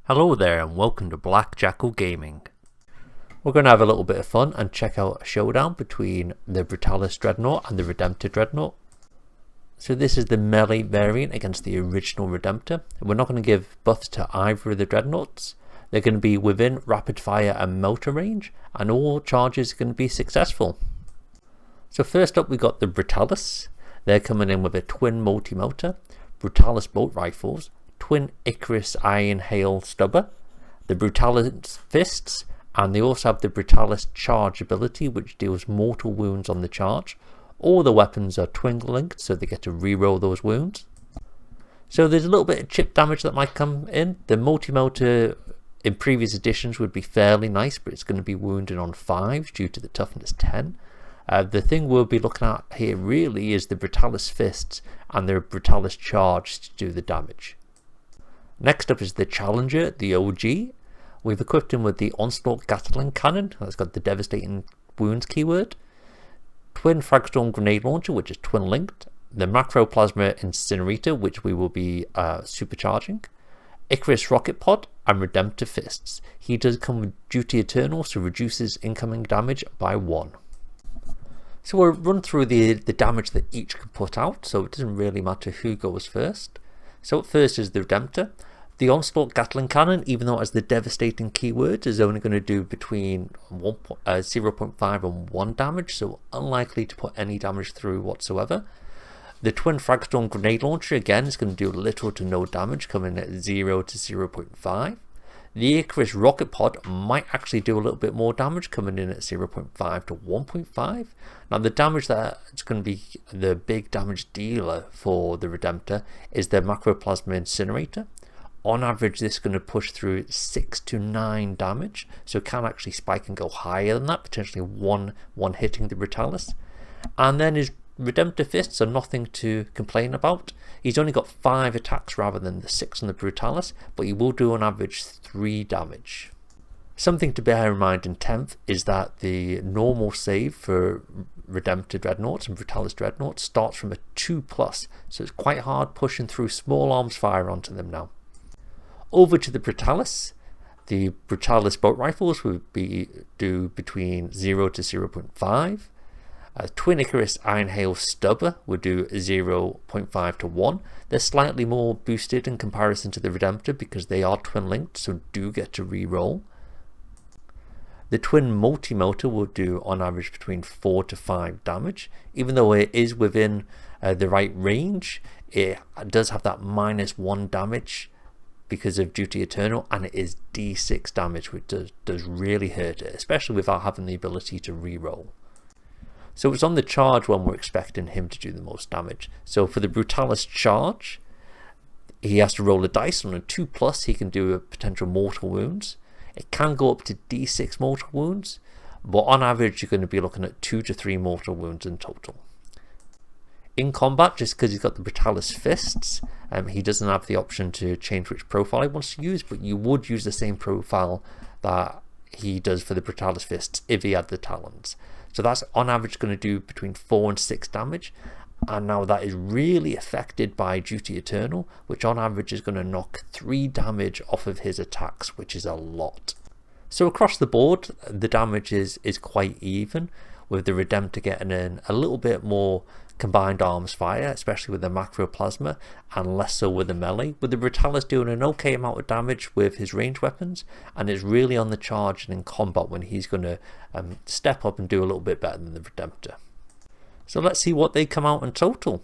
Hello there and welcome to Black Jackal Gaming. We're going to have a little bit of fun and check out a showdown between the Brutalis Dreadnought and the Redemptor Dreadnought. So this is the melee variant against the original Redemptor. We're not going to give buffs to either of the Dreadnoughts. They're going to be within rapid fire and melter range, and all charges are going to be successful. So first up we got the Brutalis. They're coming in with a twin multi-melter, Brutalis bolt rifles, twin Icarus iron hail stubber, the Brutalis fists, and they also have the Brutalis charge ability, which deals mortal wounds on the charge. All the weapons are twin linked, so they get to reroll those wounds. So there's a little bit of chip damage that might come in. The multi-melter in previous editions would be fairly nice, but it's going to be wounded on 5s due to the toughness 10. The thing we'll be looking at here really is the Brutalis fists and the Brutalis charge to do the damage. Next up is the Challenger, the OG. We've equipped him with the Onslaught Gatling Cannon, that's got the devastating wounds keyword, twin Fragstorm Grenade Launcher, which is twin linked, the Macroplasma Incinerator, which we will be supercharging, Icarus Rocket Pod, and Redemptor Fists. He does come with Duty Eternal, so reduces incoming damage by 1. So we'll run through the damage that each can put out, so it doesn't really matter who goes first. So up first is the Redemptor. The Onslaught Gatling Cannon, even though it has the devastating keyword, is only going to do between 0.5 and 1 damage, so unlikely to put any damage through whatsoever. The Twin Fragstorm Grenade Launcher, again, is going to do little to no damage, coming at 0 to 0.5. The Icarus Rocket Pod might actually do a little bit more damage, coming in at 0.5 to 1.5. Now the damage that's going to be the big damage dealer for the Redemptor is the Macroplasma Incinerator. On average this is going to push through 6 to 9 damage, so it can actually spike and go higher than that, potentially one hitting the Brutalis. And then his Redemptor Fists are nothing to complain about. He's only got 5 attacks rather than the 6 on the Brutalis, but he will do on average 3 damage. Something to bear in mind in 10th is that the normal save for Redemptor Dreadnoughts and Brutalis Dreadnoughts starts from a 2+, so it's quite hard pushing through small arms fire onto them now. Over to the Brutalis. The Brutalis bolt rifles would do between 0 to 0.5. Twin Icarus Iron Hail Stubber would do 0.5 to 1. They're slightly more boosted in comparison to the Redemptor because they are twin linked, so do get to re-roll. The Twin Multi-Melter will do on average between 4 to 5 damage. Even though it is within the right range, it does have that -1 damage because of Duty Eternal, and it is D6 damage, which does really hurt it, especially without having the ability to re-roll. So it's on the charge when we're expecting him to do the most damage. So for the Brutalis charge, he has to roll a dice. On a 2+, he can do a potential mortal wounds. It can go up to D6 mortal wounds, but on average you're going to be looking at 2 to 3 mortal wounds in total. In combat, just because he's got the Brutalis fists, he doesn't have the option to change which profile he wants to use, but you would use the same profile that he does for the Brutalis fists if he had the talons. So that's on average going to do between 4 and 6 damage, and now that is really affected by Duty Eternal, which on average is going to knock 3 damage off of his attacks, which is a lot. So across the board the damage is quite even, with the Redemptor getting in a little bit more combined arms fire, especially with the Macroplasma, and less so with the melee, with the Brutalis doing an okay amount of damage with his range weapons, and it's really on the charge and in combat when he's going to step up and do a little bit better than the Redemptor. So let's see what they come out in total.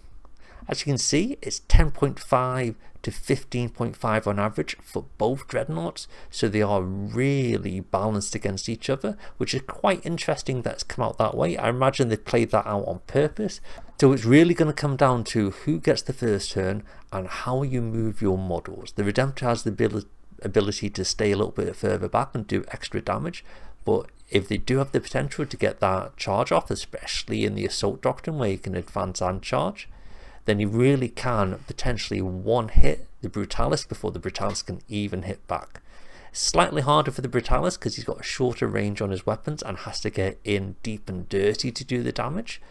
As you can see, it's 10.5 to 15.5 on average for both Dreadnoughts, so they are really balanced against each other, which is quite interesting that it's come out that way. I imagine they played that out on purpose. So it's really going to come down to who gets the first turn and how you move your models. The Redemptor has the ability to stay a little bit further back and do extra damage, but if they do have the potential to get that charge off, especially in the Assault Doctrine where you can advance and charge, then you really can potentially one-hit the Brutalis before the Brutalis can even hit back. Slightly harder for the Brutalis because he's got a shorter range on his weapons and has to get in deep and dirty to do the damage.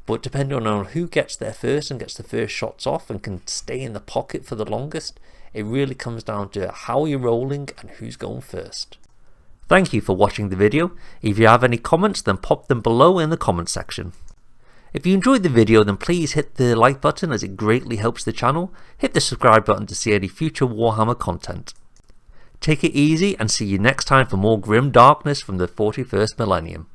But depending on who gets there first and gets the first shots off and can stay in the pocket for the longest, It really comes down to how you're rolling and who's going first. Thank you for watching the video. If you have any comments, then pop them below in the comment section. If you enjoyed the video, then please hit the like button as it greatly helps the channel. Hit the subscribe button to see any future Warhammer content. Take it easy and see you next time for more grim darkness from the 41st millennium.